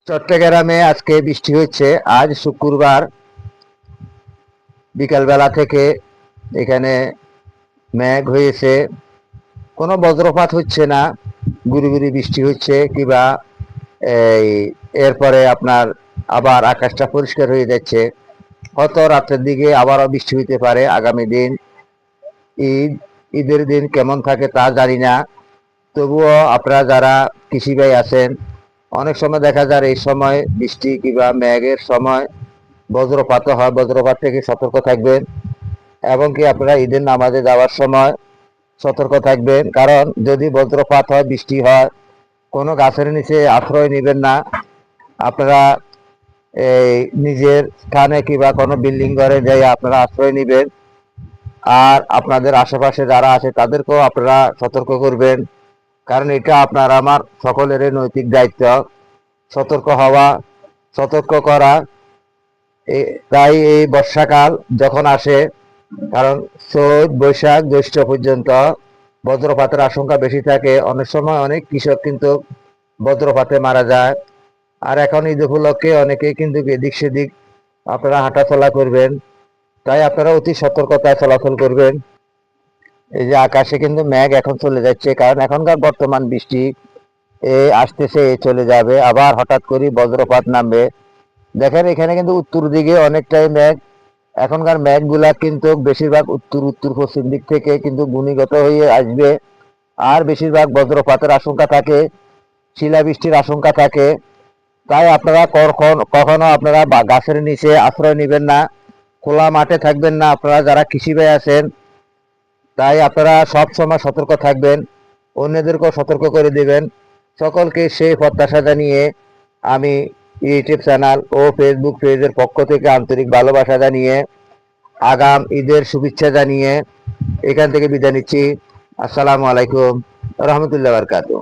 চট্টগ্রামে আজকে বৃষ্টি হচ্ছে। আজ শুক্রবার বিকালবেলা থেকে এখানে মেঘ হয়েছে, কোনো বজ্রপাত হচ্ছে না, গুড়ি গুড়ি বৃষ্টি হচ্ছে কিবা এই এরপরে আপনার আবার আকাশটা পরিষ্কার হয়ে যাচ্ছে। হয়তো রাতের দিকে আবারও বৃষ্টি হইতে পারে। আগামী দিন ঈদের দিন কেমন থাকে তা জানি না। তবুও আপনারা যারা কৃষি ভাই আছেন, অনেক সময় দেখা যায় এই সময় বৃষ্টি কিংবা মেঘের সময় বজ্রপাত হয়। বজ্রপাত থেকে সতর্ক থাকবেন এবং কি আপনারা ঈদের নামাজে যাওয়ার সময় সতর্ক থাকবেন, কারণ যদি বজ্রপাত হয়, বৃষ্টি হয়, কোনো গাছের নিচে আশ্রয় নেবেন না। আপনারা এই নিজের স্থানে কিংবা কোনো বিল্ডিং ঘরে যাই আপনারা আশ্রয় নেবেন। আর আপনাদের আশেপাশে যারা আছে তাদেরকেও আপনারা সতর্ক করবেন, কারণ এটা আপনার আমার সকলেরই নৈতিক দায়িত্ব সতর্ক হওয়া, সতর্ক করা। তাই এই বর্ষাকাল যখন আসে, কারণ চৈত বৈশাখ জ্যৈষ্ঠ পর্যন্ত বজ্রপাতের আশঙ্কা বেশি থাকে। অনেক সময় অনেক কৃষক কিন্তু বজ্রপাতে মারা যায়। আর এখন ঈদ উপলক্ষে অনেকেই কিন্তু এদিক সেদিক আপনারা হাঁটাচলা করবেন, তাই আপনারা অতি সতর্কতায় চলাচল করবেন। এই যে আকাশে কিন্তু মেঘ এখন চলে যাচ্ছে, কারণ এখনকার বর্তমান বৃষ্টি আসতেছে, চলে যাবে, আবার হঠাৎ করে বজ্রপাত নামবে। দেখেন এখানে কিন্তু উত্তর দিকে অনেকটাই মেঘ। এখনকার মেঘগুলা কিন্তু বেশিরভাগ উত্তর উত্তর পশ্চিম দিক থেকে কিন্তু ঘনীভূত হয়ে আসবে। আর বেশিরভাগ বজ্রপাতের আশঙ্কা থাকে, শিলাবৃষ্টির আশঙ্কা থাকে। তাই আপনারা কখনো আপনারা গাছের নিচে আশ্রয় নেবেন না, খোলা মাঠে থাকবেন না আপনারা যারা কৃষি ভাই আছেন। তাই আপনারা সব সময় সতর্ক থাকবেন, অন্যদেরকেও সতর্ক করে দিবেন। সকলকে সেই প্রত্যাশা জানিয়ে আমি ইউটিউব চ্যানেল ও ফেসবুক পেজের পক্ষ থেকে আন্তরিক ভালোবাসা জানিয়ে আগাম ঈদের শুভেচ্ছা জানিয়ে এখান থেকে বিদায় নিচ্ছি। আসসালামু আলাইকুম রহমতুল্লাহ বারকাতুহু।